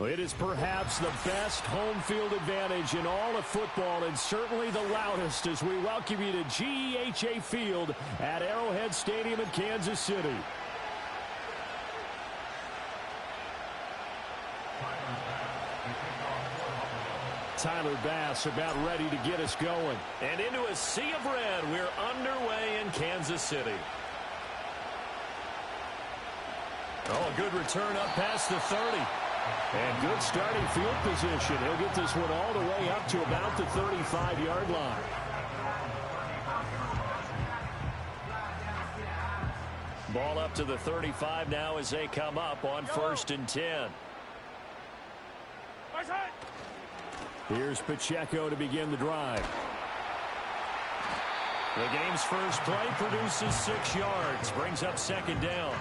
It is perhaps the best home field advantage in all of football, and certainly the loudest, as we welcome you to GEHA Field at Arrowhead Stadium in Kansas City. Tyler Bass about ready to get us going. And into a sea of red, we're underway in Kansas City. Oh, a good return up past the 30. And good starting field position. He'll get this one all the way up to about the 35-yard line. Ball up to the 35 now as they come up on 1st and 10. Here's Pacheco to begin the drive. The game's first play produces 6 yards, brings up 2nd down.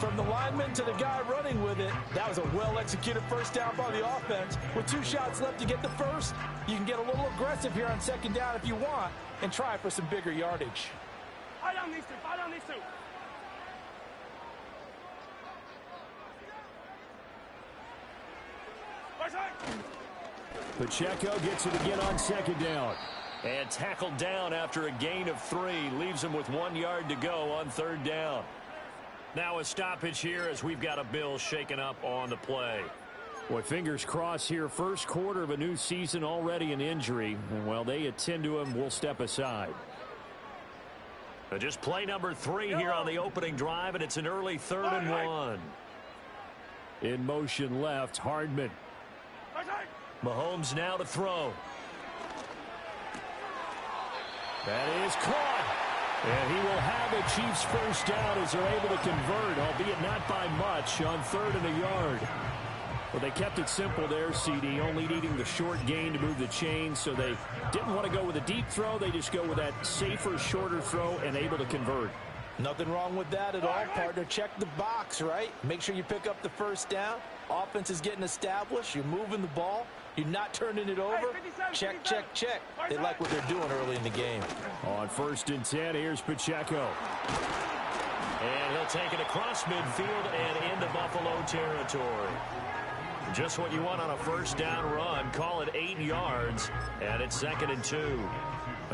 From the lineman to the guy running with it, that was a well-executed first down by the offense. With 2 shots left to get the first, you can get a little aggressive here on 2nd down if you want and try for some bigger yardage. Fight on these two. Fight on these two. Pacheco gets it again on 2nd down. And tackled down after a gain of 3. Leaves him with 1 yard to go on 3rd down. Now a stoppage here as we've got a Bill shaken up on the play. Boy, fingers crossed here. First quarter of a new season, already an injury. And while they attend to him, we'll step aside. Just play number 3 here on the opening drive, and it's an early 3rd and 1. In motion left, Hardman. Mahomes now to throw. That is caught. And he will have a Chiefs first down as they're able to convert, albeit not by much, on 3rd and a yard. Well, they kept it simple there, CD, only needing the short gain to move the chain, so they didn't want to go with a deep throw. They just go with that safer, shorter throw and able to convert. Nothing wrong with that at all, partner. Check the box, right? Make sure you pick up the first down. Offense is getting established. You're moving the ball. You're not turning it over. Check, check, check. They like what they're doing early in the game. On 1st and 10, here's Pacheco. And he'll take it across midfield and into Buffalo territory. Just what you want on a first down run. Call it 8 yards, and it's 2nd and 2.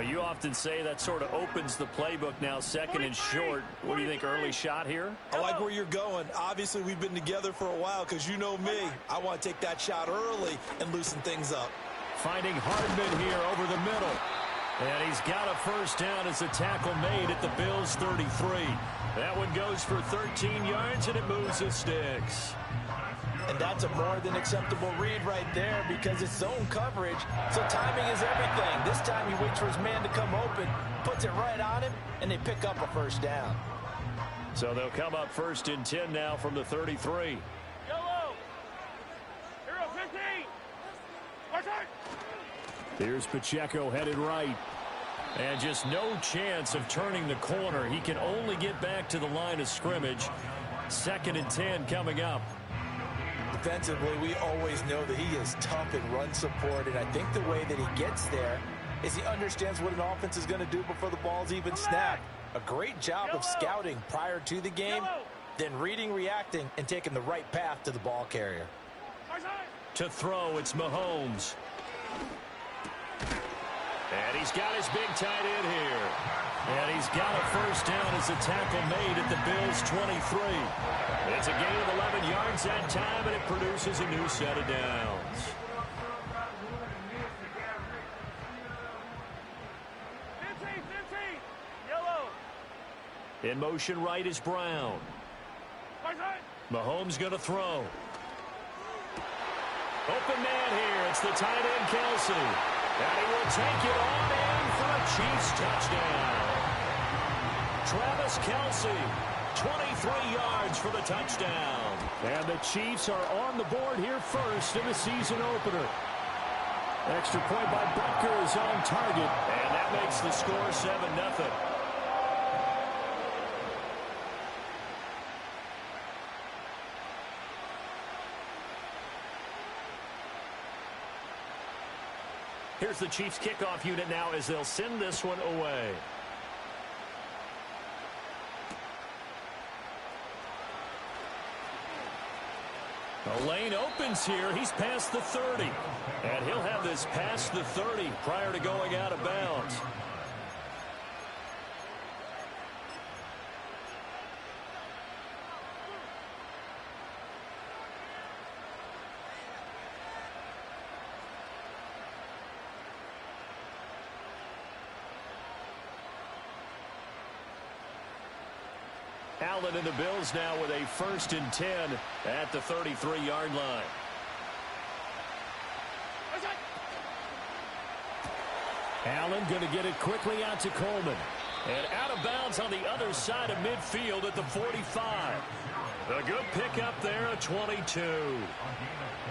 You often say that sort of opens the playbook now, 2nd and short. What do you think, early shot here? I like where you're going. Obviously, we've been together for a while because you know me. I want to take that shot early and loosen things up. Finding Hardman here over the middle. And he's got a first down as a tackle made at the Bills' 33. That one goes for 13 yards, and it moves the sticks. And that's a more than acceptable read right there because it's zone coverage, so timing is everything. This time he waits for his man to come open, puts it right on him, and they pick up a first down. So they'll come up 1st and 10 now from the 33. Yellow. Hero 15. Here's Pacheco headed right. And just no chance of turning the corner. He can only get back to the line of scrimmage. 2nd and 10 coming up. Defensively, we always know that he is tough in run support, and I think the way that he gets there is he understands what an offense is going to do before the ball's even snapped. A great job of scouting prior to the game, then reading, reacting, and taking the right path to the ball carrier. To throw, it's Mahomes. And he's got his big tight end here. And he's got a first down as a tackle made at the Bills' 23. It's a gain of 11 yards that time, and it produces a new set of downs. Yellow. In motion right is Brown. Mahomes going to throw. Open man here. It's the tight end, Kelsey. And he will take it on in for a Chiefs touchdown. Travis Kelsey, 23 yards for the touchdown. And the Chiefs are on the board here first in the season opener. Extra point by Butker is on target. And that makes the score 7-0. Here's the Chiefs kickoff unit now as they'll send this one away. The lane opens here. He's past the 30. And he'll have this past the 30 prior to going out of bounds. Allen and the Bills now with a 1st and 10 at the 33-yard line. Allen going to get it quickly out to Coleman. And out of bounds on the other side of midfield at the 45. A good pickup there at 22.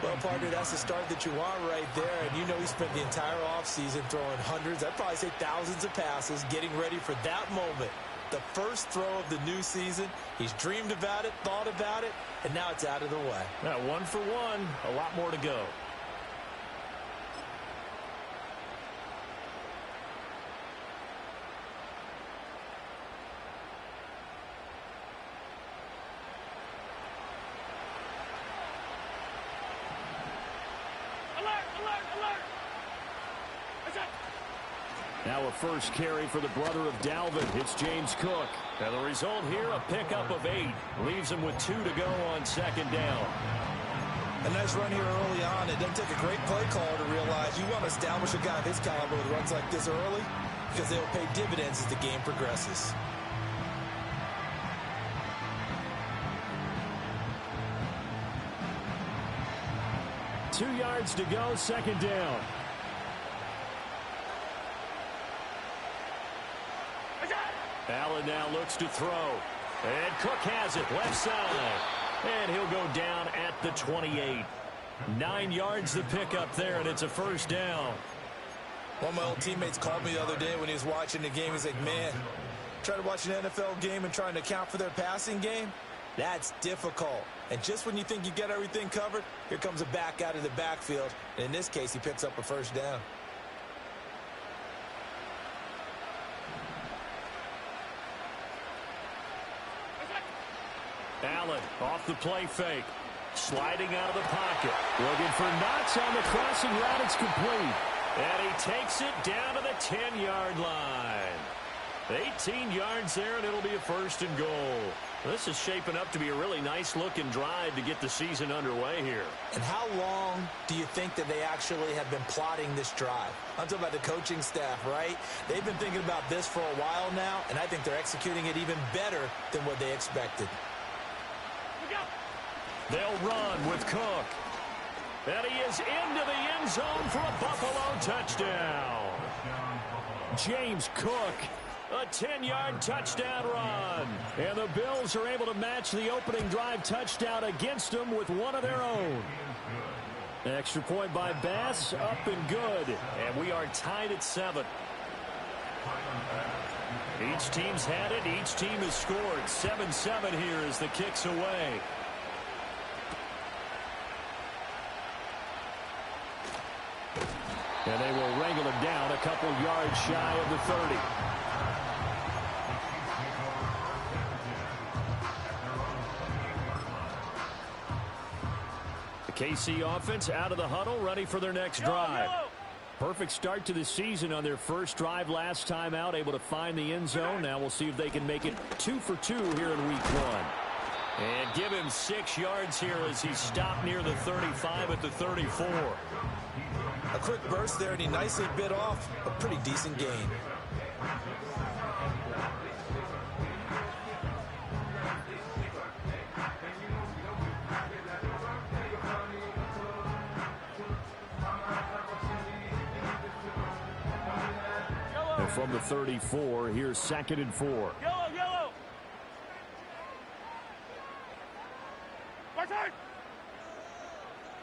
Well, partner, that's the start that you want right there. And you know he spent the entire offseason throwing hundreds, I'd probably say thousands of passes, getting ready for that moment. The first throw of the new season. He's dreamed about it, thought about it, and now it's out of the way. Now, 1 for 1, a lot more to go. Now a first carry for the brother of Dalvin. It's James Cook. And the result here, a pickup of 8. Leaves him with 2 to go on 2nd down. A nice run here early on. It doesn't take a great play caller to realize you want to establish a guy of his caliber with runs like this early because they will pay dividends as the game progresses. Two yards to go, 2nd down. Allen now looks to throw. And Cook has it, left side. And he'll go down at the 28. 9 yards the pickup there, and it's a 1st down. One of my old teammates called me the other day when he was watching the game. He's like, man, trying to watch an NFL game and trying to account for their passing game, that's difficult. And just when you think you get everything covered, here comes a back out of the backfield. And in this case, he picks up a 1st down. Allen off the play fake. Sliding out of the pocket. Looking for Knox on the crossing route. It's complete. And he takes it down to the 10-yard line. 18 yards there, and it'll be a 1st and goal. This is shaping up to be a really nice-looking drive to get the season underway here. And how long do you think that they actually have been plotting this drive? I'm talking about the coaching staff, right? They've been thinking about this for a while now, and I think they're executing it even better than what they expected. They'll run with Cook. And he is into the end zone for a Buffalo touchdown. James Cook, a 10-yard touchdown run. And the Bills are able to match the opening drive touchdown against them with one of their own. Extra point by Bass, up and good. And we are tied at 7. Each team's had it. Each team has scored. 7-7 here as the kick's away. And they will wrangle him down a couple yards shy of the 30. The KC offense out of the huddle, ready for their next drive. Perfect start to the season on their first drive last time out, able to find the end zone. Now we'll see if they can make it 2 for 2 here in week 1. And give him 6 yards here as he stopped near the 35 at the 34. A quick burst there, and he nicely bit off a pretty decent gain. And from the 34, here's 2nd and 4. Yellow. My turn.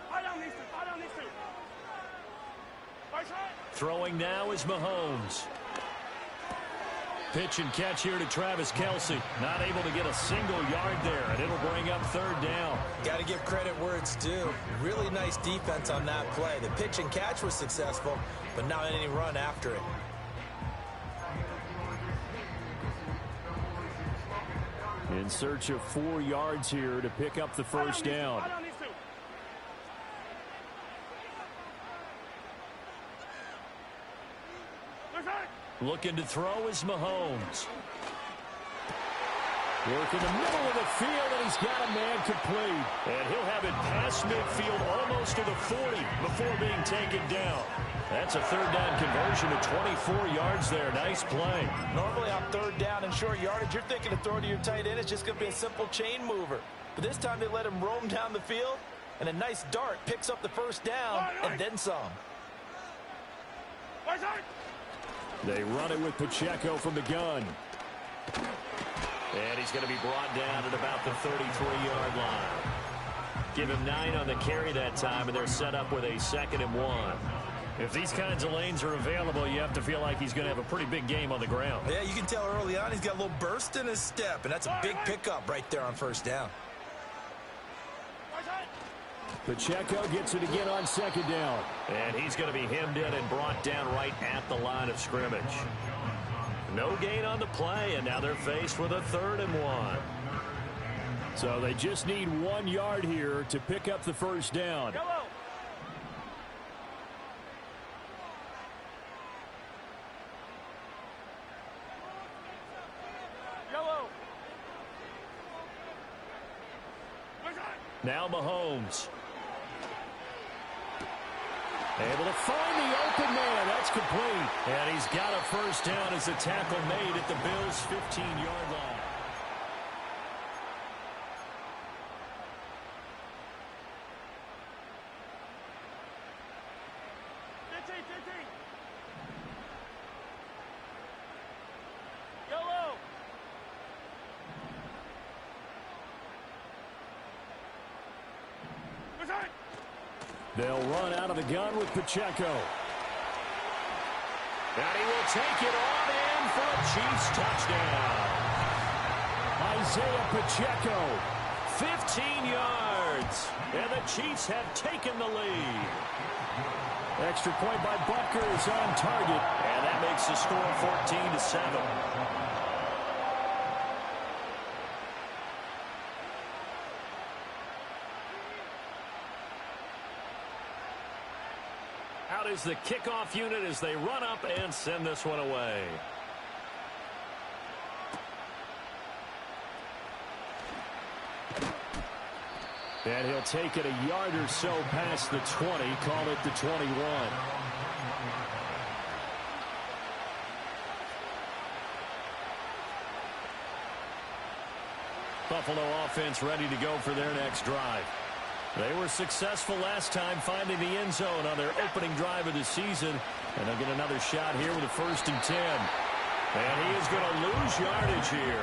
High down these two. Throwing now is Mahomes. Pitch and catch here to Travis Kelce. Not able to get a single yard there, and it'll bring up 3rd down. Got to give credit where it's due. Really nice defense on that play. The pitch and catch was successful, but not any run after it. In search of 4 yards here to pick up the 1st down. Looking to throw is Mahomes. Work in the middle of the field, and he's got a man complete. And he'll have it past midfield almost to the 40 before being taken down. That's a third down conversion to 24 yards there. Nice play. Normally on third down and short yardage, you're thinking of throwing to your tight end. It's just going to be a simple chain mover. But this time they let him roam down the field, and a nice dart picks up the first down and then some. They run it with Pacheco from the gun. And he's going to be brought down at about the 33-yard line. Give him 9 on the carry that time, and they're set up with a 2nd and 1. If these kinds of lanes are available, you have to feel like he's going to have a pretty big game on the ground. Yeah, you can tell early on he's got a little burst in his step, and that's a big pickup right there on first down. Pacheco gets it again on 2nd down. And he's going to be hemmed in and brought down right at the line of scrimmage. No gain on the play, and now they're faced with a 3rd and 1. So they just need 1 yard here to pick up the first down. Yellow. Yellow. Now Mahomes. Able to find the open man. That's complete. And he's got a first down as a tackle made at the Bills' 15-yard line. Yellow. They'll run out of the gun with Pacheco. And he will take it on in for a Chiefs touchdown. Isaiah Pacheco. 15 yards. And the Chiefs have taken the lead. Extra point by Butker is on target. And that makes the score 14-7. Out is the kickoff unit as they run up and send this one away. And he'll take it a yard or so past the 20. Call it the 21. Buffalo offense ready to go for their next drive. They were successful last time finding the end zone on their opening drive of the season. And they'll get another shot here with a 1st and 10. And he is going to lose yardage here.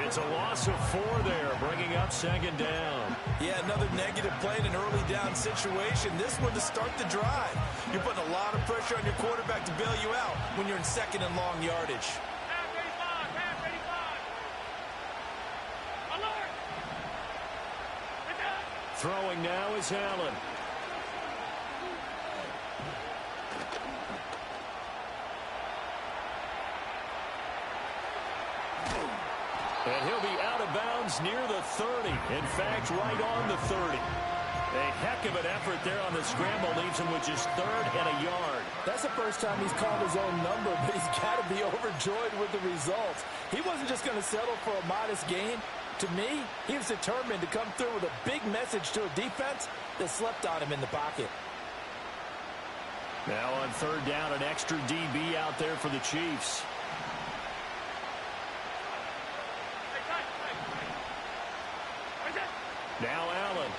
It's a loss of 4 there, bringing up 2nd down. Yeah, another negative play in an early down situation. This one to start the drive. You're putting a lot of pressure on your quarterback to bail you out when you're in 2nd and long yardage. Throwing now is Allen. And he'll be out of bounds near the 30. In fact, right on the 30. A heck of an effort there on the scramble. Leaves him with just 3rd and a yard. That's the first time he's called his own number, but he's got to be overjoyed with the results. He wasn't just going to settle for a modest gain. To me, he was determined to come through with a big message to a defense that slept on him in the pocket. Now on 3rd down, an extra DB out there for the Chiefs. Now Allen.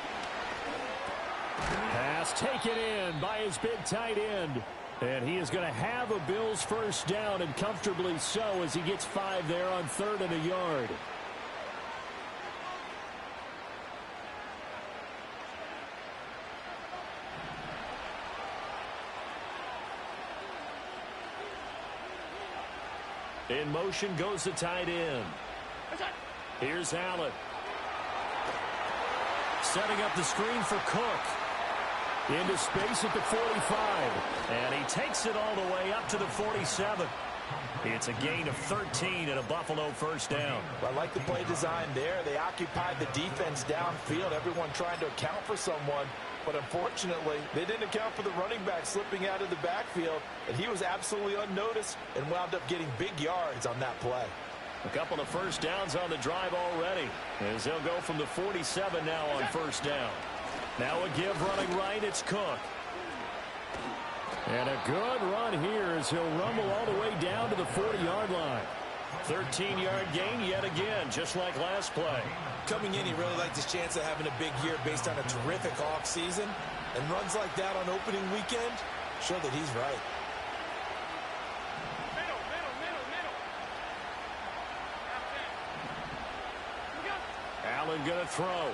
Pass taken in by his big tight end. And he is going to have a Bills first down, and comfortably so, as he gets 5 there on 3rd and a yard. In motion goes the tight end. Here's Allen. Setting up the screen for Cook. Into space at the 45. And he takes it all the way up to the 47. It's a gain of 13 and a Buffalo first down. I like the play design there. They occupied the defense downfield, everyone trying to account for someone. But unfortunately, they didn't account for the running back slipping out of the backfield, and he was absolutely unnoticed and wound up getting big yards on that play. A couple of first downs on the drive already, as they'll go from the 47 now on first down. Now a give running right, it's Cook. And a good run here as he'll rumble all the way down to the 40-yard line. 13-yard gain yet again, just like last play. Coming in, he really liked his chance of having a big year based on a terrific offseason. And runs like that on opening weekend show that he's right. Allen going to throw.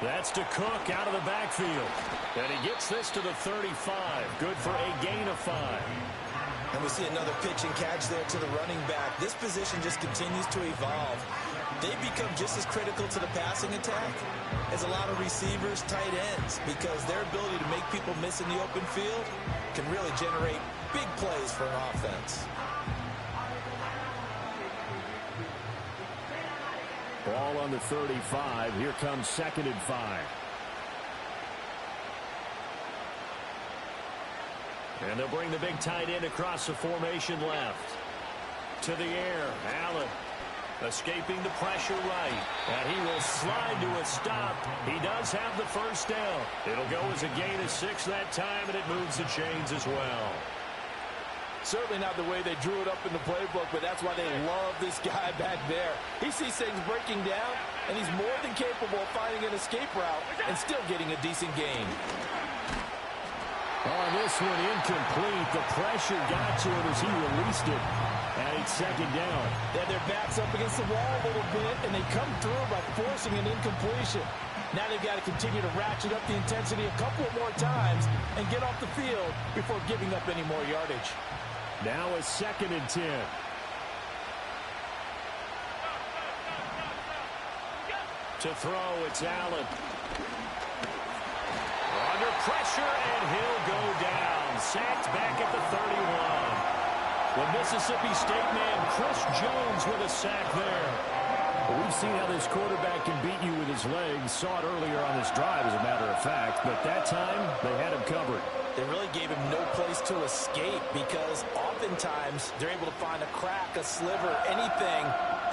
That's to Cook out of the backfield. And he gets this to the 35. Good for a gain of 5. And we see another pitch and catch there to the running back. This position just continues to evolve. They become just as critical to the passing attack as a lot of receivers, tight ends, because their ability to make people miss in the open field can really generate big plays for an offense. Ball on the 35. Here comes 2nd and 5. And they'll bring the big tight end across the formation left. To the air, Allen. Escaping the pressure right. And he will slide to a stop. He does have the first down. It'll go as a gain of 6 that time, and it moves the chains as well. Certainly not the way they drew it up in the playbook, but that's why they love this guy back there. He sees things breaking down, and he's more than capable of finding an escape route and still getting a decent gain. On this one, incomplete. The pressure got to him as he released it. And it's 2nd down. They have their backs up against the wall a little bit, and they come through by forcing an incompletion. Now they've got to continue to ratchet up the intensity a couple of more times and get off the field before giving up any more yardage. Now a 2nd and 10. To throw, it's Allen. Under pressure, and he'll go down. Sacked back at the 31. The Mississippi State man, Chris Jones, with a sack there. Well, we've seen how this quarterback can beat you with his legs. Saw it earlier on this drive, as a matter of fact. But that time, they had him covered. They really gave him no place to escape because oftentimes they're able to find a crack, a sliver, anything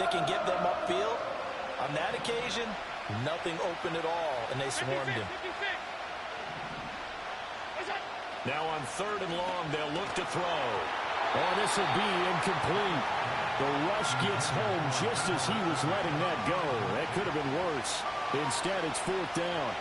that can get them upfield. On that occasion, nothing open at all, and they swarmed him. Now on 3rd and long, they'll look to throw. Oh, this will be incomplete. The rush gets home just as he was letting that go. That could have been worse. Instead, it's 4th down.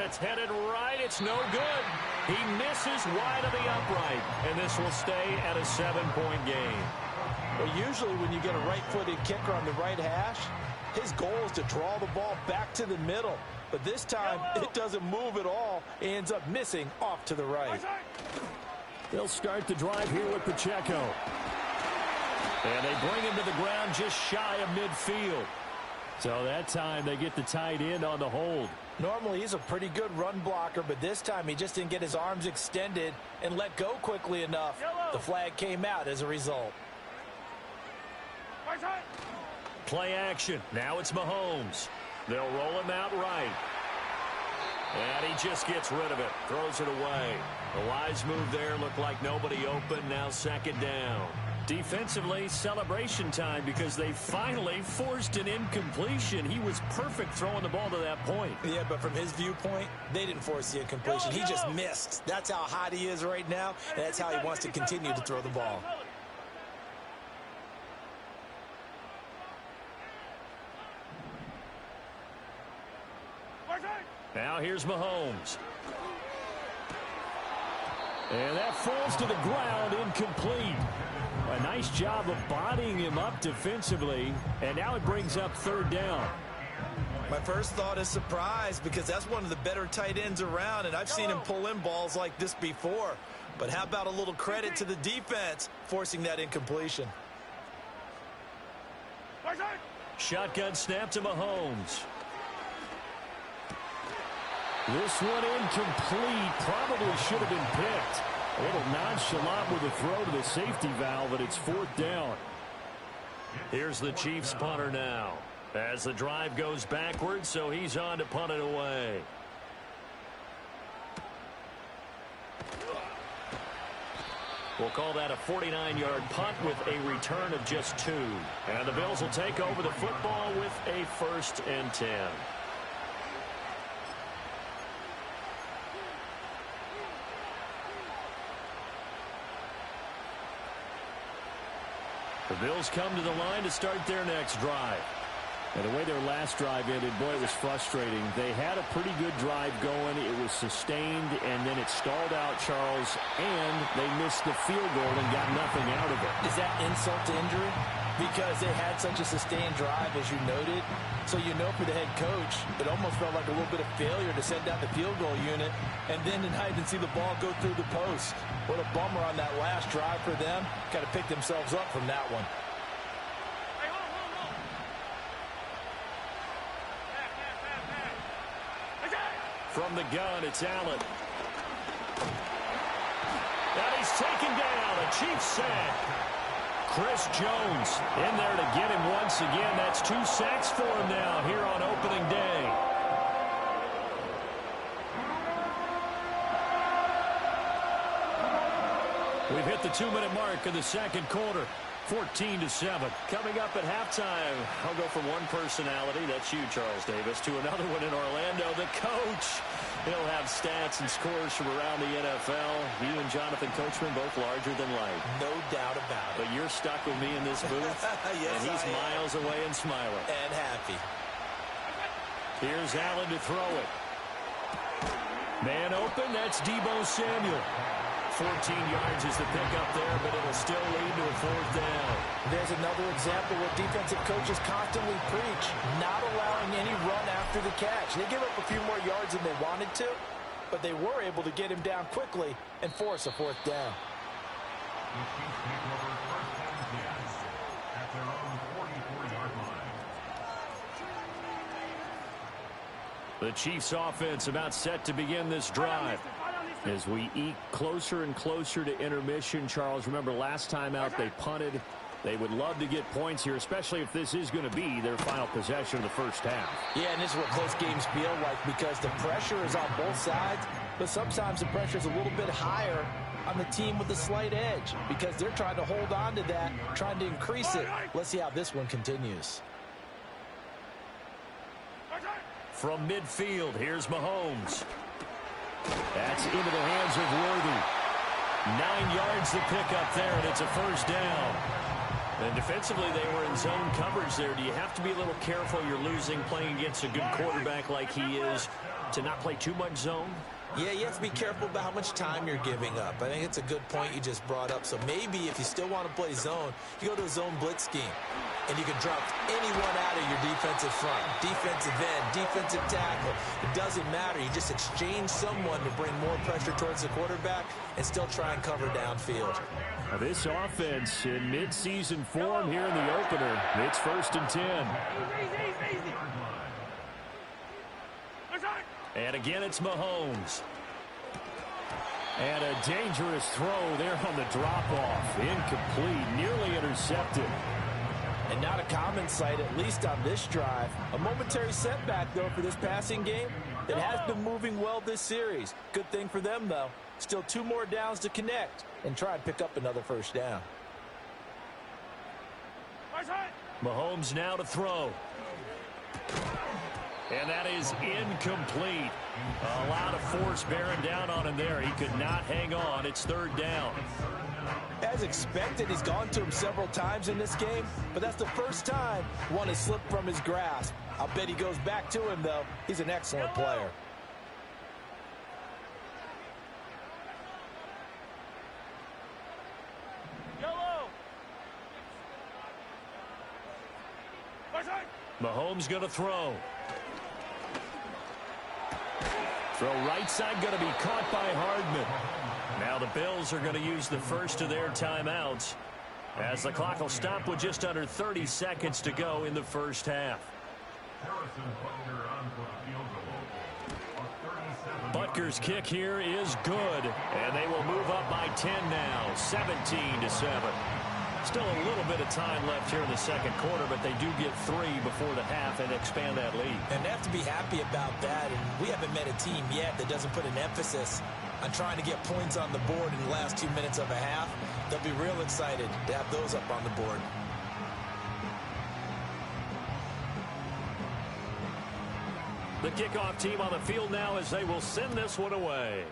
It's headed right. It's no good. He misses wide of the upright, and this will stay at a 7-point game. Well, usually when you get a right-footed kicker on the right hash, his goal is to draw the ball back to the middle. But this time, it doesn't move at all. He ends up missing off to the right. They'll start the drive here with Pacheco. And they bring him to the ground just shy of midfield. So that time they get the tight end on the hold. Normally he's a pretty good run blocker, but this time he just didn't get his arms extended and let go quickly enough. The flag came out as a result. Play action. Now it's Mahomes. They'll roll him out right. And he just gets rid of it. Throws it away. The wise move there. Looked like nobody open. Now 2nd down. Defensively, celebration time because they finally forced an incompletion. He was perfect throwing the ball to that point. Yeah, but from his viewpoint, they didn't force the incompletion. He just missed. That's how hot he is right now, and that's how he wants to continue to throw the ball. Now here's Mahomes. And that falls to the ground, incomplete. A nice job of bodying him up defensively, and now it brings up 3rd down. My first thought is surprise because that's one of the better tight ends around, and I've seen him pull in balls like this before. But how about a little credit to the defense forcing that incompletion? Shotgun snap to Mahomes. This one incomplete. Probably should have been picked. A little nonchalant with a throw to the safety valve, but it's 4th down. Here's the Chiefs punter now. As the drive goes backwards, so he's on to punt it away. We'll call that a 49-yard punt with a return of just 2. And the Bills will take over the football with a 1st and 10. The Bills come to the line to start their next drive. And the way their last drive ended, boy, it was frustrating. They had a pretty good drive going. It was sustained, and then it stalled out, Charles, and they missed the field goal and got nothing out of it. Is that insult to injury? Because they had such a sustained drive, as you noted. So you know for the head coach, it almost felt like a little bit of failure to send out the field goal unit, and then tonight and see the ball go through the post. What a bummer on that last drive for them. Got to pick themselves up from that one. From the gun, it's Allen. And he's taken down. A Chiefs sack. Chris Jones in there to get him once again. That's 2 sacks for him now here on opening day. We've hit the 2-minute mark of the second quarter. 14-7. Coming up at halftime, I'll go from one personality, that's you, Charles Davis, to another one in Orlando, the coach. He'll have stats and scores from around the NFL. You and Jonathan Coachman both larger than life. No doubt about it. But you're stuck with me in this booth, yes, and he's miles away and smiling. And happy. Here's Allen to throw it. Man open, that's Deebo Samuel. 14 yards is the pickup there, but it'll still lead to a 4th down. There's another example where defensive coaches constantly preach, not allowing any run after the catch. They give up a few more yards than they wanted to, but they were able to get him down quickly and force a 4th down. The Chiefs offense about set to begin this drive. As we eke closer and closer to intermission, Charles, remember last time out they punted. They would love to get points here, especially if this is going to be their final possession of the first half. Yeah, and this is what close games feel like because the pressure is on both sides, but sometimes the pressure is a little bit higher on the team with the slight edge because they're trying to hold on to that, trying to increase it. Let's see how this one continues. From midfield, here's Mahomes. That's into the hands of Worthy. 9 yards to pick up there, and it's a 1st down. And defensively, they were in zone coverage there. Do you have to be a little careful? You're losing playing against a good quarterback like he is to not play too much zone? Yeah, you have to be careful about how much time you're giving up. I think it's a good point you just brought up. So maybe if you still want to play zone, you go to a zone blitz scheme. And you can drop anyone out of your defensive front. Defensive end, defensive tackle. It doesn't matter. You just exchange someone to bring more pressure towards the quarterback and still try and cover downfield. Now this offense in mid-season form here in the opener. It's 1st and 10. And again, it's Mahomes. And a dangerous throw there on the drop-off. Incomplete, nearly intercepted. And not a common sight, at least on this drive. A momentary setback, though, for this passing game that has been moving well this series. Good thing for them, though. Still 2 more downs to connect and try and pick up another 1st down. Mahomes now to throw. And that is incomplete. A lot of force bearing down on him there. He could not hang on. It's 3rd down. As expected, he's gone to him several times in this game, but that's the first time one has slipped from his grasp. I'll bet he goes back to him, though. He's an excellent player. Mahomes going to throw. Throw right side going to be caught by Hardman. Now the Bills are going to use the first of their timeouts as the clock will stop with just under 30 seconds to go in the first half. Butker's kick here is good, and they will move up by 10 now, 17-7. Still a little bit of time left here in the second quarter, but they do get 3 before the half and expand that lead. And they have to be happy about that. And we haven't met a team yet that doesn't put an emphasis on trying to get points on the board in the last 2 minutes of a half. They'll be real excited to have those up on the board. The kickoff team on the field now as they will send this one away.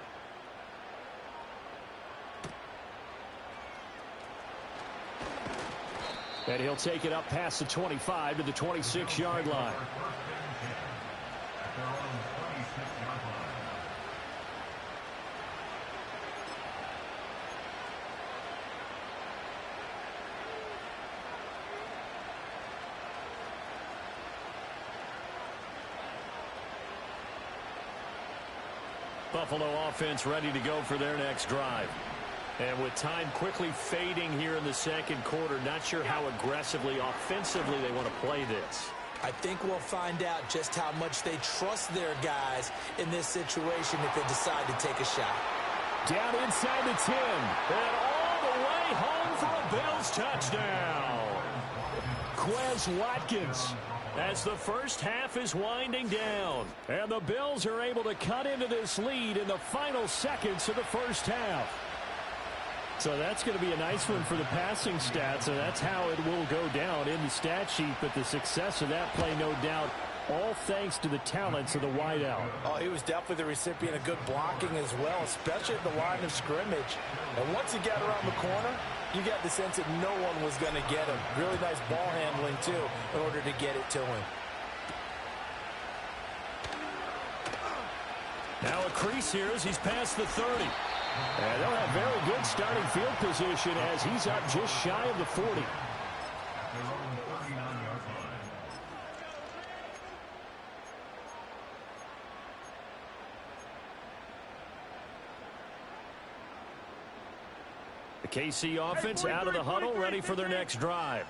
And he'll take it up past the 25 to the 26-yard line. Buffalo offense ready to go for their next drive. And with time quickly fading here in the second quarter, not sure how aggressively, offensively they want to play this. I think we'll find out just how much they trust their guys in this situation if they decide to take a shot. Down inside the 10. And all the way home for a Bills touchdown. Quez Watkins. As the first half is winding down. And the Bills are able to cut into this lead in the final seconds of the first half. So that's going to be a nice one for the passing stats, and that's how it will go down in the stat sheet. But the success of that play, no doubt, all thanks to the talents of the wideout. Oh, he was definitely the recipient of good blocking as well, especially at the line of scrimmage. And once he got around the corner, you got the sense that no one was going to get him. Really nice ball handling, too, in order to get it to him. Now a crease here as he's past the 30. And they'll have very good starting field position as he's up just shy of the 40. The KC offense out of the huddle, ready for their next drive.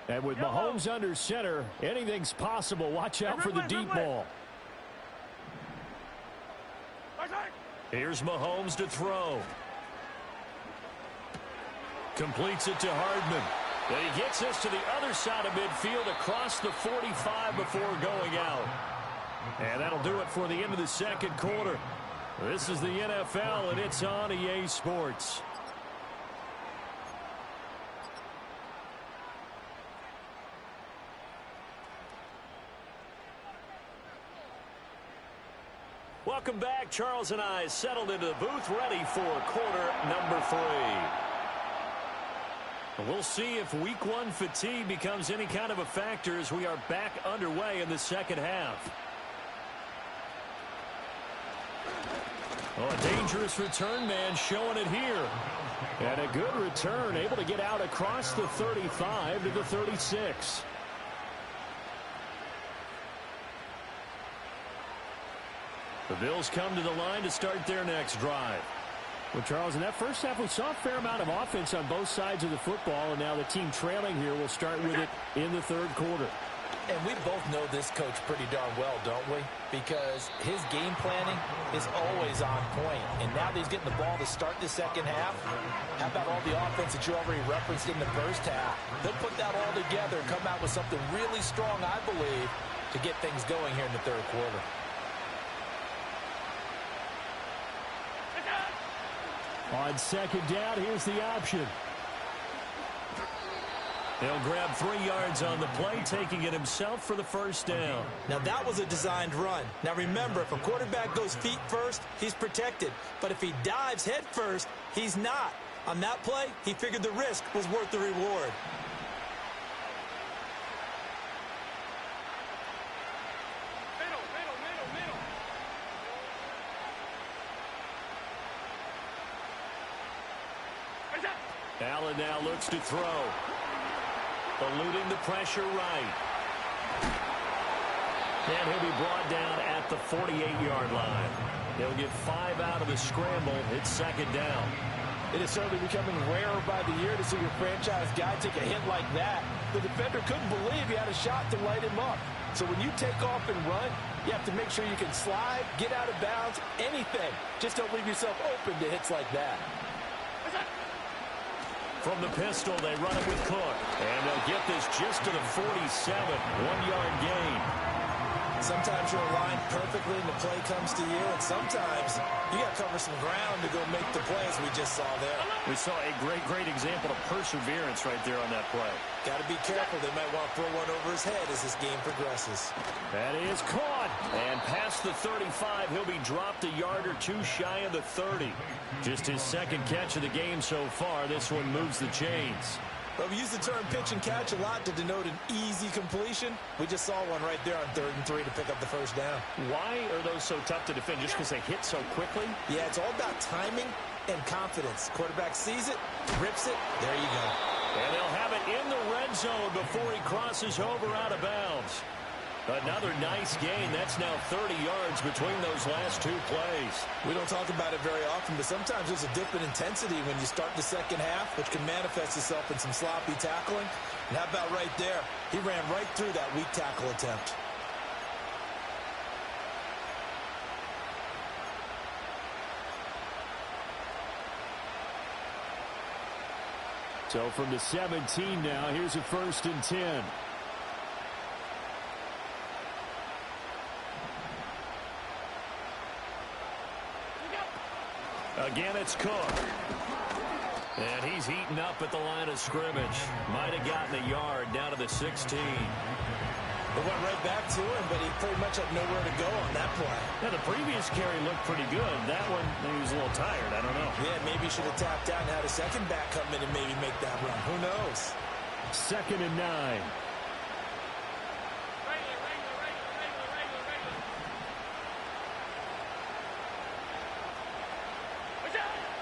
And with Mahomes under center, anything's possible. Watch out for the deep ball. Here's Mahomes to throw. Completes it to Hardman. And he gets us to the other side of midfield across the 45 before going out. And that'll do it for the end of the second quarter. This is the NFL, and it's on EA Sports. Welcome back. Charles and I settled into the booth, ready for quarter number 3. We'll see if week 1 fatigue becomes any kind of a factor as we are back underway in the second half. Oh, a dangerous return man showing it here. And a good return, able to get out across the 35 to the 36. The Bills come to the line to start their next drive. Well, Charles, in that first half, we saw a fair amount of offense on both sides of the football, and now the team trailing here will start with it in the third quarter. And we both know this coach pretty darn well, don't we? Because his game planning is always on point. And now that he's getting the ball to start the second half, how about all the offense that you already referenced in the first half? They'll put that all together and come out with something really strong, I believe, to get things going here in the third quarter. On second down, here's the option. He'll grab 3 yards on the play, taking it himself for the first down. Now, that was a designed run. Now, remember, if a quarterback goes feet first, he's protected. But if he dives head first, he's not. On that play, he figured the risk was worth the reward. Allen now looks to throw. Eluding the pressure right. And he'll be brought down at the 48-yard line. They'll get 5 out of the scramble. It's second down. It is certainly becoming rarer by the year to see your franchise guy take a hit like that. The defender couldn't believe he had a shot to light him up. So when you take off and run, you have to make sure you can slide, get out of bounds, anything. Just don't leave yourself open to hits like that. From the pistol, they run it with Cook. And they'll get this just to the 47. 1-yard gain. Sometimes you're aligned perfectly and the play comes to you, and sometimes you got to cover some ground to go make the play, as we just saw there. We saw a great example of perseverance right there on that play. Got to be careful. They might want to throw one over his head as this game progresses. That is caught. And past the 35, he'll be dropped a yard or two shy of the 30. Just his second catch of the game so far. This one moves the chains. But we use the term pitch and catch a lot to denote an easy completion. We just saw one right there on 3rd and 3 to pick up the first down. Why are those so tough to defend? Just because they hit so quickly? Yeah, it's all about timing and confidence. Quarterback sees it, rips it, there you go. And they'll have it in the red zone before he crosses over out of bounds. Another nice gain. That's now 30 yards between those last two plays. We don't talk about it very often, but sometimes there's a dip in intensity when you start the second half, which can manifest itself in some sloppy tackling. And how about right there? He ran right through that weak tackle attempt. So from the 17 now, here's a 1st and 10. Again, it's Cook. And he's heating up at the line of scrimmage. Might have gotten a yard down to the 16. It went right back to him, but he pretty much had nowhere to go on that play. Yeah, the previous carry looked pretty good. That one, he was a little tired. I don't know. Yeah, maybe he should have tapped out and had a second back come in and maybe make that run. Who knows? 2nd and 9.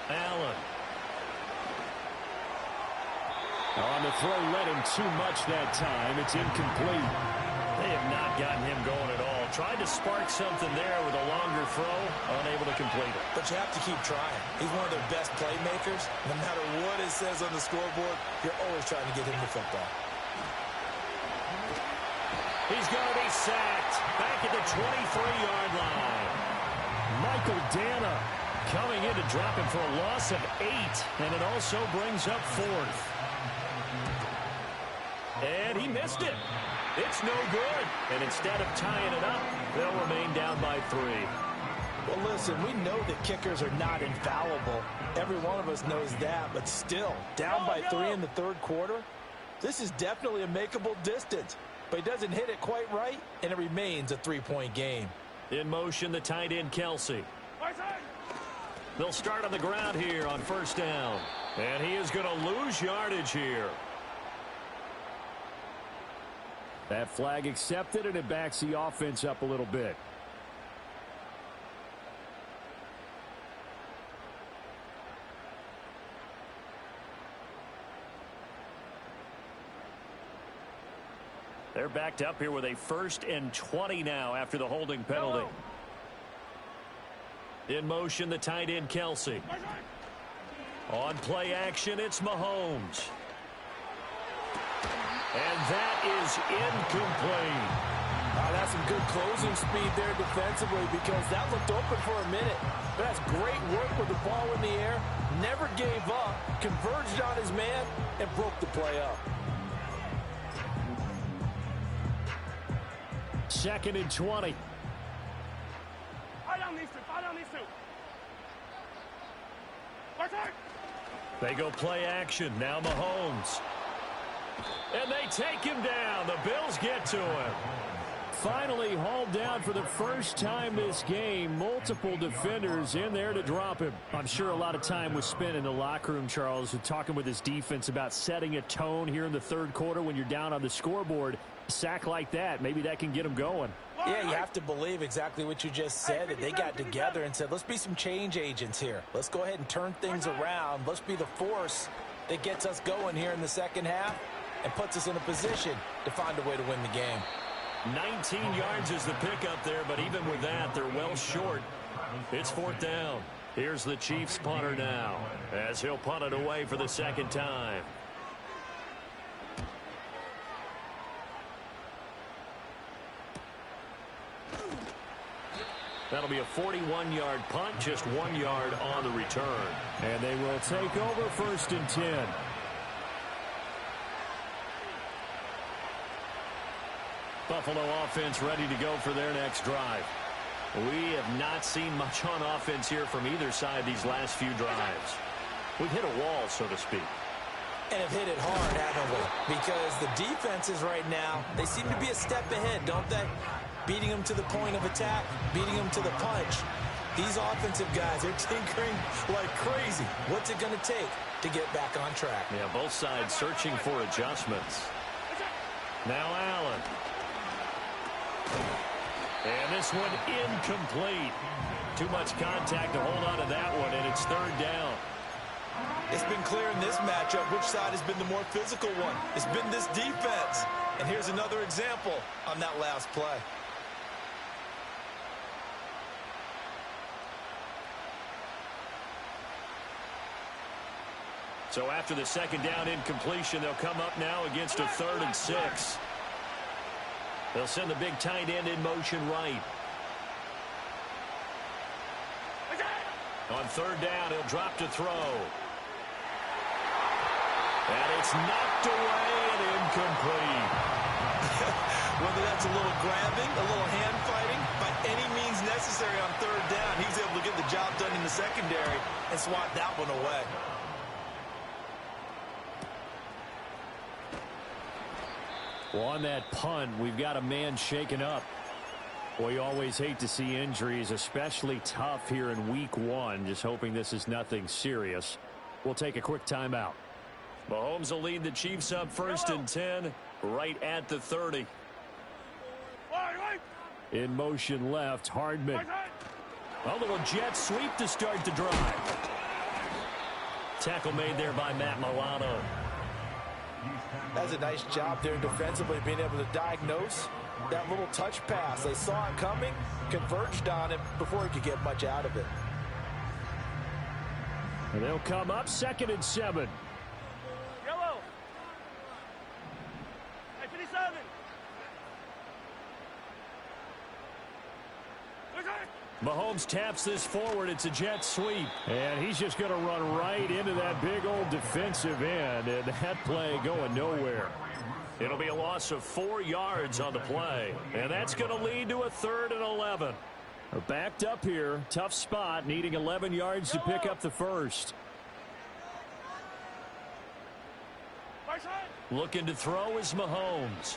Allen. On the throw, led him too much that time. It's incomplete. They have not gotten him going at all. Tried to spark something there with a longer throw, unable to complete it. But you have to keep trying. He's one of their best playmakers. No matter what it says on the scoreboard, you're always trying to get him the football. He's going to be sacked back at the 23-yard line. Michael Dana coming in to drop him for a loss of 8, and it also brings up 4th. And he missed it. It's no good. And instead of tying it up, they'll remain down by 3. Well, listen, we know that kickers are not infallible. Every one of us knows that, but still, down by 3 in the 3rd quarter, this is definitely a makeable distance. But he doesn't hit it quite right, and it remains a 3-point game. In motion, the tight end, Kelsey. They'll start on the ground here on 1st down. And he is going to lose yardage here. That flag accepted, and it backs the offense up a little bit. They're backed up here with a 1st and 20 now after the holding penalty. In motion, the tight end, Kelsey. On play action, it's Mahomes. And that is incomplete. That's some good closing speed there defensively, because that looked open for a minute. But that's great work with the ball in the air. Never gave up, converged on his man, and broke the play up. 2nd and 20. They go play action. Now Mahomes. And they take him down. The Bills get to him. Finally hauled down for the first time this game. Multiple defenders in there to drop him. I'm sure a lot of time was spent in the locker room, Charles, talking with his defense about setting a tone here in the 3rd quarter when you're down on the scoreboard. A sack like that, maybe that can get him going. Yeah, you have to believe exactly what you just said, that they got together and said, let's be some change agents here. Let's go ahead and turn things around. Let's be the force that gets us going here in the second half and puts us in a position to find a way to win the game. 19 yards is the pickup there, but even with that, they're well short. It's 4th down. Here's the Chiefs punter now, as he'll punt it away for the 2nd time. That'll be a 41-yard punt, just 1 yard on the return. And they will take over 1st and 10. Buffalo offense ready to go for their next drive. We have not seen much on offense here from either side these last few drives. We've hit a wall, so to speak. And have hit it hard, haven't we? Because the defenses right now, they seem to be a step ahead, don't they? Beating them to the point of attack, beating them to the punch. These offensive guys are tinkering like crazy. What's it going to take to get back on track? Yeah, both sides searching for adjustments. Now Allen. And this one incomplete. Too much contact to hold on to that one, and it's third down. It's been clear in this matchup which side has been the more physical one. It's been this defense. And here's another example on that last play. So after the second down incompletion, they'll come up now against a 3rd and 6. They'll send the big tight end in motion right. On 3rd down, he'll drop to throw. And it's knocked away and incomplete. Whether that's a little grabbing, a little hand fighting, by any means necessary on 3rd down, he was able to get the job done in the secondary and swat that one away. Well, on that punt, we've got a man shaken up. Well, you always hate to see injuries, especially tough here in week 1. Just hoping this is nothing serious. We'll take a quick timeout. Mahomes will lead the Chiefs up 1st and 10, right at the 30. In motion left, Hardman. A little jet sweep to start the drive. Tackle made there by Matt Milano. That's a nice job there defensively, being able to diagnose that little touch pass. They saw it coming, converged on him before he could get much out of it. And they'll come up 2nd and 7. Yellow. 57. Mahomes taps this forward. It's a jet sweep. And he's just going to run right into that big old defensive end. And that play going nowhere. It'll be a loss of 4 yards on the play. And that's going to lead to a 3rd and 11. They're backed up here. Tough spot. Needing 11 yards to pick up the first. Looking to throw is Mahomes.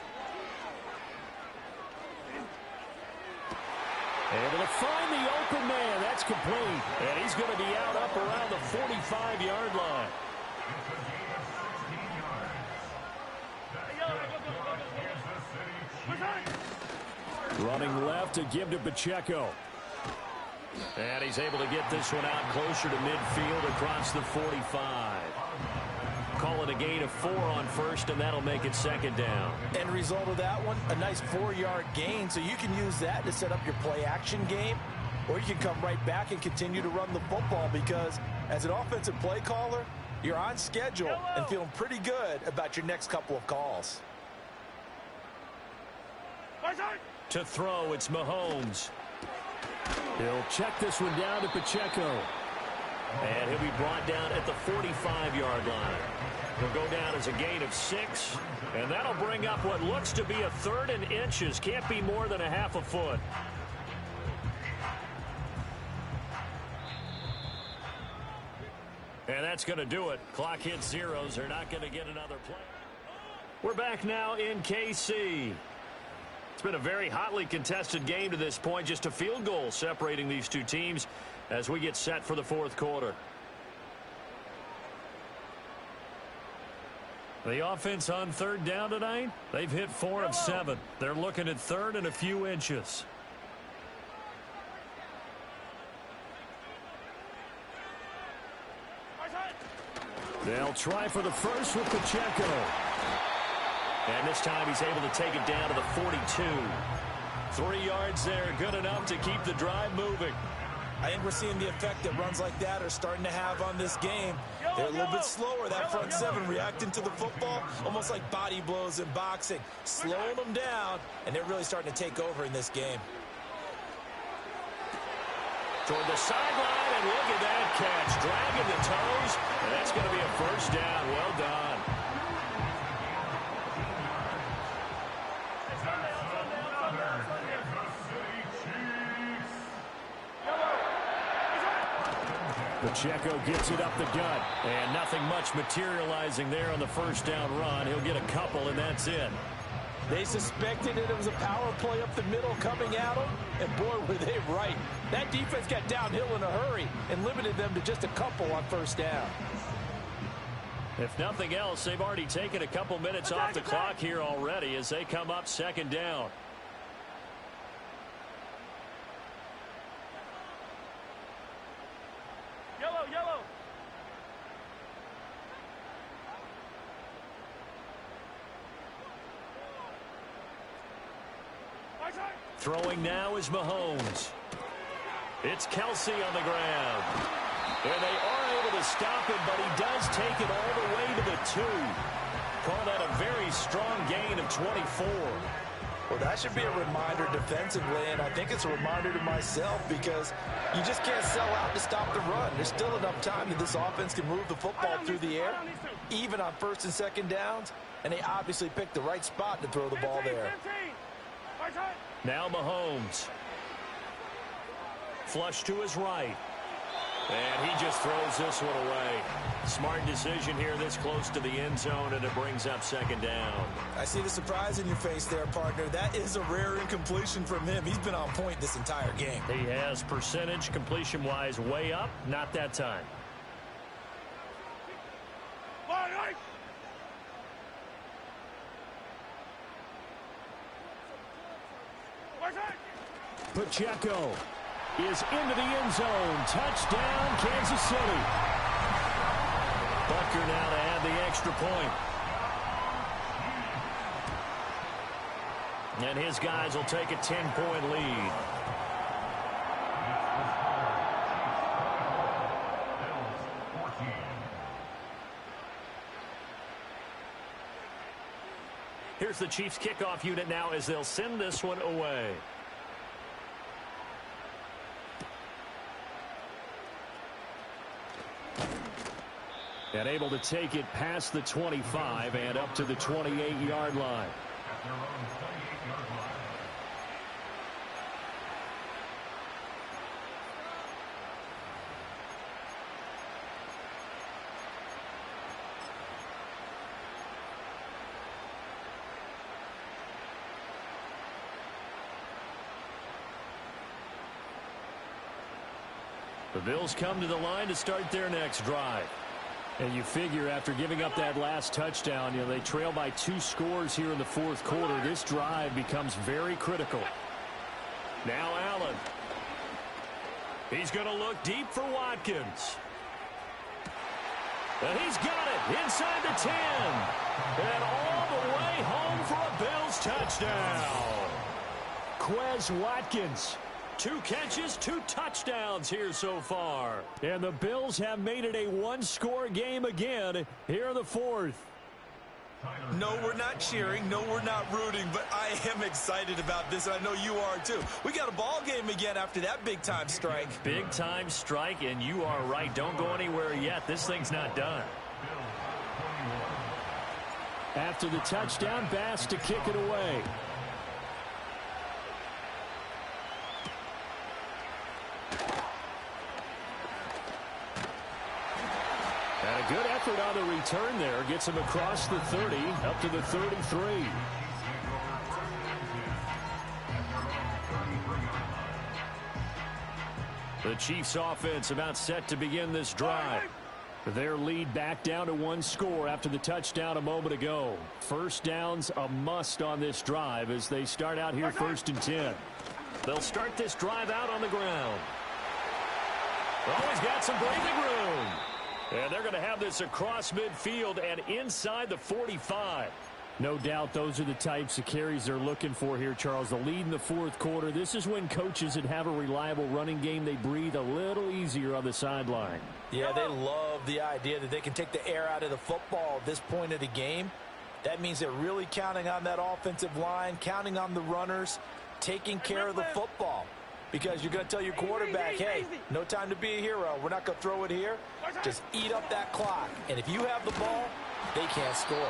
Able to find the open man. That's complete. And he's going to be out up around the 45-yard line. Running left to give to Pacheco. And he's able to get this one out closer to midfield across the 45. Call it a gain of 4 on 1st, and that'll make it 2nd down. End result of that one, a nice 4-yard gain, so you can use that to set up your play-action game, or you can come right back and continue to run the football, because as an offensive play caller, you're on schedule and feeling pretty good about your next couple of calls. To throw, it's Mahomes. He'll check this one down to Pacheco. And he'll be brought down at the 45-yard line. He'll go down as a gain of 6. And that'll bring up what looks to be a 3rd and inches. Can't be more than a half a foot. And that's going to do it. Clock hits zeros. They're not going to get another play. We're back now in KC. It's been a very hotly contested game to this point. Just a field goal separating these two teams as we get set for the 4th quarter. The offense on 3rd down tonight, they've hit 4 of 7. They're looking at 3rd and a few inches. They'll try for the first with Pacheco. And this time he's able to take it down to the 42. 3 yards there, good enough to keep the drive moving. I think we're seeing the effect that runs like that are starting to have on this game. They're a little bit slower, that front 7, reacting to the football, almost like body blows in boxing, slowing them down, and they're really starting to take over in this game. Toward the sideline, and look at that catch, dragging the toes, and that's going to be a 1st down. Well done. Pacheco gets it up the gut. And nothing much materializing there on the first down run. He'll get a couple, and that's it. They suspected it was a power play up the middle coming at them, and boy, were they right. That defense got downhill in a hurry and limited them to just a couple on first down. If nothing else, they've already taken a couple minutes off the clock here already as they come up second down. Yellow, yellow. Throwing now is Mahomes. It's Kelsey on the ground. And they are able to stop him, but he does take it all the way to the 2. Call that a very strong gain of 24. Well, that should be a reminder defensively, and I think it's a reminder to myself because you just can't sell out to stop the run. There's still enough time that this offense can move the football through the air, even on first and second downs, and they obviously picked the right spot to throw the ball there. Now Mahomes. Flush to his right. And he just throws this one away. Smart decision here this close to the end zone, and it brings up second down. I see the surprise in your face there, partner. That is a rare incompletion from him. He's been on point this entire game. He has percentage completion-wise way up. Not that time. Pacheco is into the end zone. Touchdown, Kansas City. Butker now to add the extra point. And his guys will take a 10-point lead. Here's the Chiefs kickoff unit now as they'll send this one away. And able to take it past the 25 and up to the 28-yard line. The Bills come to the line to start their next drive. And you figure after giving up that last touchdown, they trail by 2 scores here in the fourth quarter. This drive becomes very critical. Now Allen. He's going to look deep for Watkins. And he's got it inside the 10. And all the way home for a Bills touchdown. Quez Watkins. 2 catches, 2 touchdowns here so far. And the Bills have made it a 1-score game again here in the fourth. No, we're not cheering. No, we're not rooting. But I am excited about this, and I know you are too. We got a ball game again after that big-time strike. Big-time strike, and you are right. Don't go anywhere yet. This thing's not done. After the touchdown, Bass to kick it away. And a good effort on the return there. Gets him across the 30, up to the 33. The Chiefs offense about set to begin this drive. Their lead back down to 1 score after the touchdown a moment ago. First down's a must on this drive as they start out here 1st and 10. They'll start this drive out on the ground. Always got some breathing room. And they're going to have this across midfield and inside the 45. No doubt those are the types of carries they're looking for here, Charles. The lead in the fourth quarter. This is when coaches that have a reliable running game, they breathe a little easier on the sideline. Yeah, they love the idea that they can take the air out of the football at this point of the game. That means they're really counting on that offensive line, counting on the runners, taking care of the football. Because you're going to tell your quarterback, hey, no time to be a hero. We're not going to throw it here. Just eat up that clock. And if you have the ball, they can't score.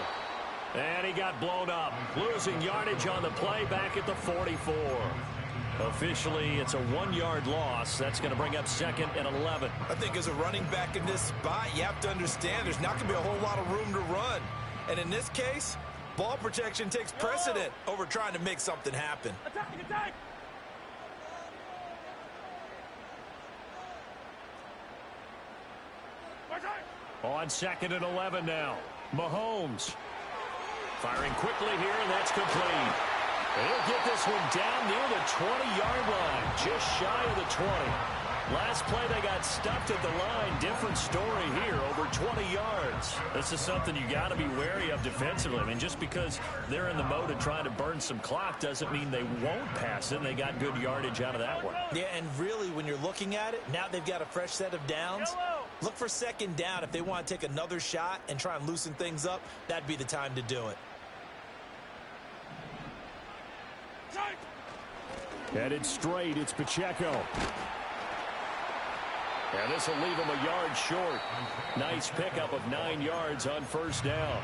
And he got blown up, losing yardage on the play back at the 44. Officially, it's a 1-yard loss. That's going to bring up second and 11. I think as a running back in this spot, you have to understand there's not going to be a whole lot of room to run. And in this case, ball protection takes precedent over trying to make something happen. Attack, attack! On second and 11 now. Mahomes firing quickly here, and that's complete. He'll get this one down near the 20-yard line, just shy of the 20. Last play, they got stuffed at the line. Different story here, over 20 yards. This is something you got to be wary of defensively. I mean, just because they're in the mode of trying to burn some clock doesn't mean they won't pass it. They got good yardage out of that one. Yeah, and really, when you're looking at it, now they've got a fresh set of downs. Look for second down. If they want to take another shot and try and loosen things up, that'd be the time to do it. Headed straight, it's Pacheco. And this will leave him a yard short. Nice pickup of 9 yards on first down.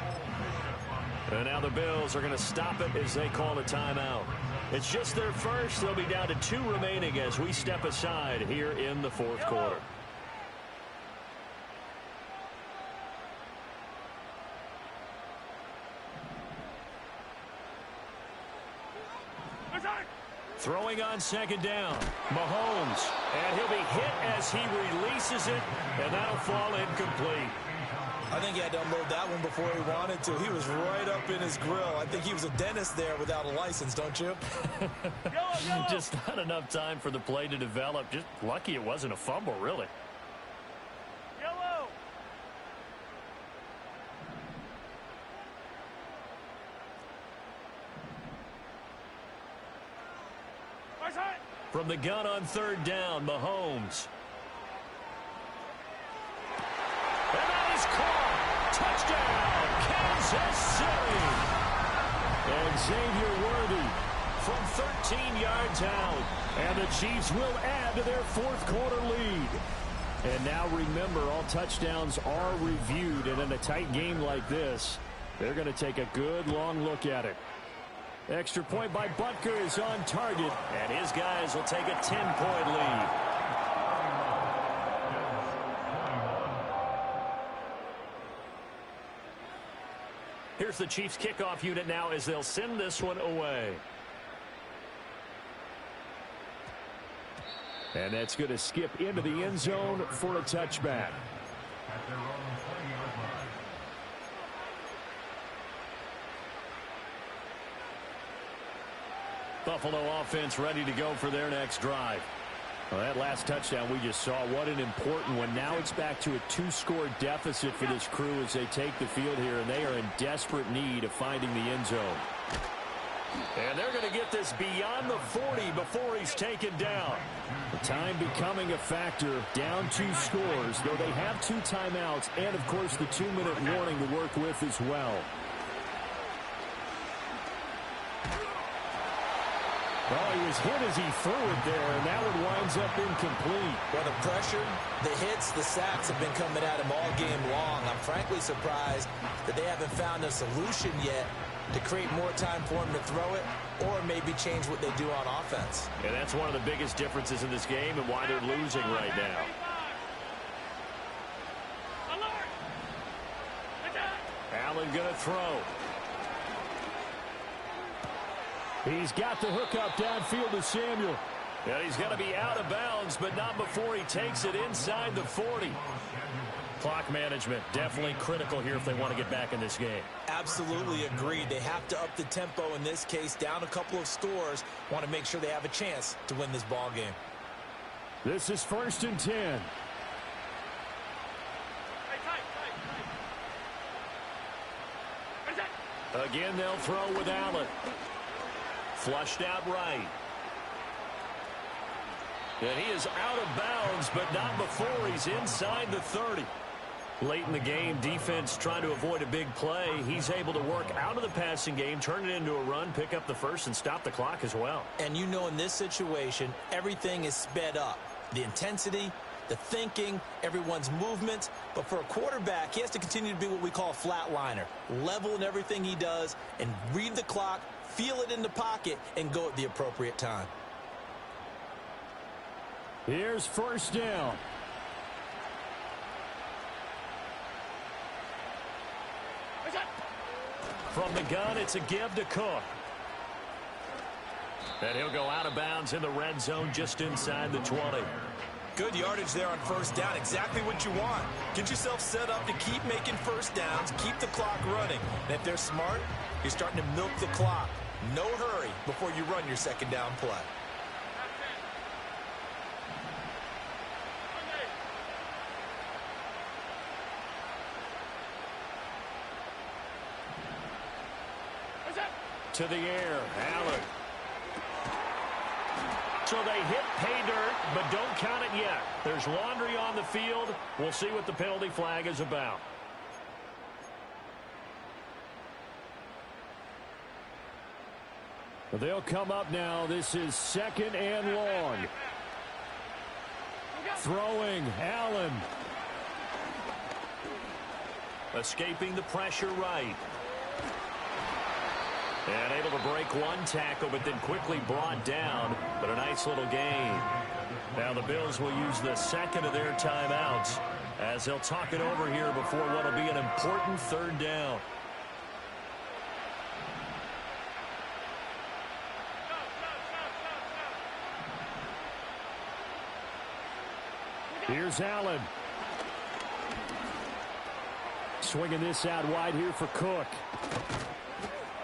And now the Bills are going to stop it as they call a timeout. It's just their first. They'll be down to 2 remaining as we step aside here in the fourth quarter. Throwing on second down, Mahomes, and he'll be hit as he releases it, and that'll fall incomplete. I think he had to unload that one before he wanted to. He was right up in his grill. I think he was a dentist there without a license, don't you? Just not enough time for the play to develop. Just lucky it wasn't a fumble, really. From the gun on third down, Mahomes. And that is caught. Touchdown, Kansas City. And Xavier Worthy From 13 yards out. And the Chiefs will add to their fourth quarter lead. And now remember, all touchdowns are reviewed. And in a tight game like this, they're going to take a good long look at it. Extra point by Butker is on target. And his guys will take a 10-point lead. Here's the Chiefs kickoff unit now as they'll send this one away. And that's going to skip into the end zone for a touchback. Buffalo offense ready to go for their next drive. Well, that last touchdown we just saw, what an important one. Now it's back to a 2-score deficit for this crew as they take the field here, and they are in desperate need of finding the end zone. And they're going to get this beyond the 40 before he's taken down. The time becoming a factor, down 2 scores, though they have 2 timeouts and, of course, the 2-minute warning to work with as well. Well, he was hit as he threw it there, and that one winds up incomplete. Well, the pressure, the hits, the sacks have been coming at him all game long. I'm frankly surprised that they haven't found a solution yet to create more time for him to throw it or maybe change what they do on offense. And that's one of the biggest differences in this game and why they're losing right now. Allen going to throw. He's got the hookup downfield to Samuel. And he's going to be out of bounds, but not before he takes it inside the 40. Clock management definitely critical here if they want to get back in this game. Absolutely agreed. They have to up the tempo in this case, down a couple of scores. Want to make sure they have a chance to win this ball game. This is 1st and 10. Again, they'll throw with Allen. Flushed out right. And he is out of bounds, but not before he's inside the 30. Late in the game, defense trying to avoid a big play. He's able to work out of the passing game, turn it into a run, pick up the first, and stop the clock as well. And you know in this situation, everything is sped up. The intensity, the thinking, everyone's movement. But for a quarterback, he has to continue to be what we call a flatliner. Level in everything he does and read the clock, feel it in the pocket, and go at the appropriate time. Here's first down. From the gun, it's a give to Cook. And he'll go out of bounds in the red zone just inside the 20. Good yardage there on first down. Exactly what you want. Get yourself set up to keep making first downs, keep the clock running. And if they're smart, you're starting to milk the clock. No hurry before you run your second down play. To the air, Allen. So they hit pay dirt, but don't count it yet. There's laundry on the field. We'll see what the penalty flag is about. They'll come up now. This is second and long. Throwing, Allen. Escaping the pressure right. And able to break one tackle, but then quickly brought down. But a nice little gain. Now the Bills will use the second of their timeouts as they'll talk it over here before what will be an important third down. Here's Allen. Swinging this out wide here for Cook.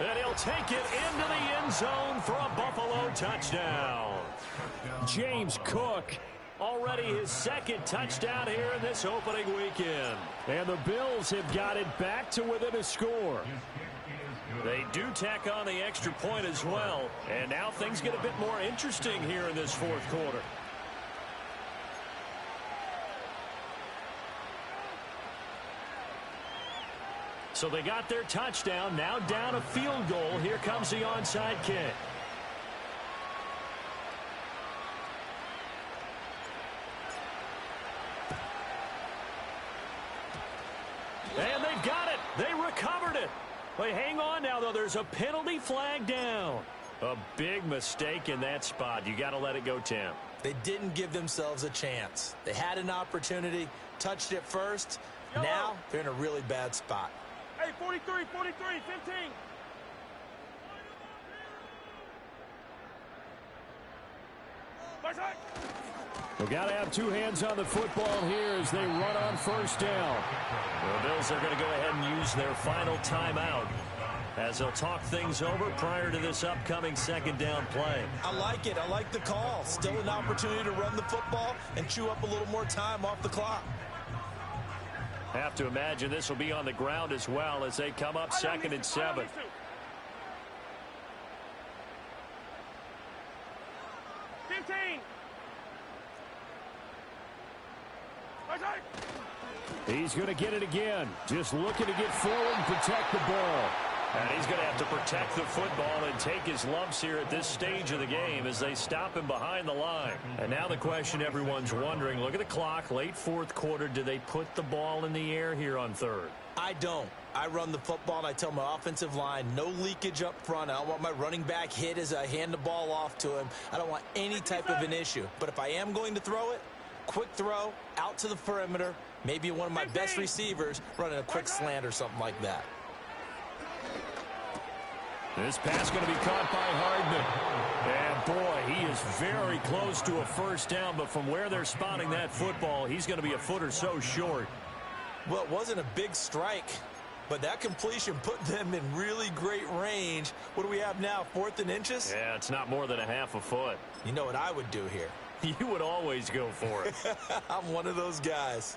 And he'll take it into the end zone for a Buffalo touchdown. James Cook. Already his second touchdown here in this opening weekend. And the Bills have got it back to within a score. They do tack on the extra point as well. And now things get a bit more interesting here in this fourth quarter. So they got their touchdown, now down a field goal. Here comes the onside kick. And they've got it. They recovered it. They hang on now, though. There's a penalty flag down. A big mistake in that spot. You got to let it go, Tim. They didn't give themselves a chance. They had an opportunity, touched it first. Now they're in a really bad spot. Hey, 43, 43, 15. They've got to have two hands on the football here as they run on first down. The Bills are going to go ahead and use their final timeout as they'll talk things over prior to this upcoming second down play. I like it. I like the call. Still an opportunity to run the football and chew up a little more time off the clock. Have to imagine this will be on the ground as well as they come up second and 7. He's going to get it again. Just looking to get forward and protect the ball. And he's going to have to protect the football and take his lumps here at this stage of the game as they stop him behind the line. And now the question everyone's wondering, look at the clock, late fourth quarter. Do they put the ball in the air here on third? I don't. I run the football and I tell my offensive line, no leakage up front. I don't want my running back hit as I hand the ball off to him. I don't want any type of an issue. But if I am going to throw it, quick throw, out to the perimeter, maybe one of my best receivers running a quick slant or something like that. This pass going to be caught by Hardman. And, boy, he is very close to a first down, but from where they're spotting that football, he's going to be a foot or so short. Well, it wasn't a big strike, but that completion put them in really great range. What do we have now, 4th and inches? Yeah, it's not more than a half a foot. You know what I would do here? You would always go for it. I'm one of those guys.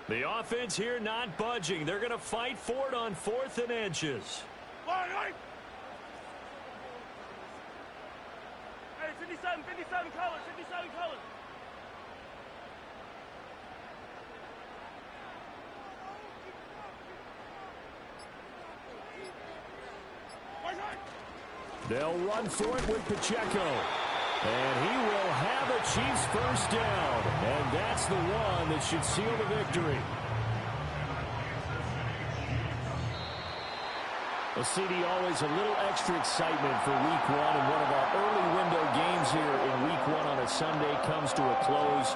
The offense here not budging. They're going to fight for it on 4th and inches. Hey, 57, 57 colors, 57 colors. They'll run for it with Pacheco. And he will have a Chiefs first down. And that's the one that should seal the victory. Well, CD, always a little extra excitement for Week 1, and one of our early window games here in Week 1 on a Sunday comes to a close.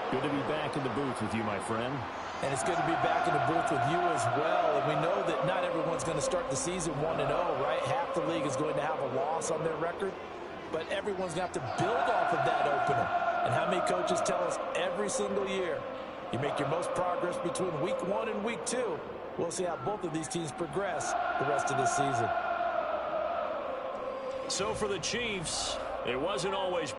Good to be back in the booth with you, my friend. And it's good to be back in the booth with you as well. And we know that not everyone's going to start the season 1-0, right? Half the league is going to have a loss on their record. But everyone's going to have to build off of that opener. And how many coaches tell us every single year, you make your most progress between Week 1 and Week 2. We'll see how both of these teams progress the rest of this season. So for the Chiefs, it wasn't always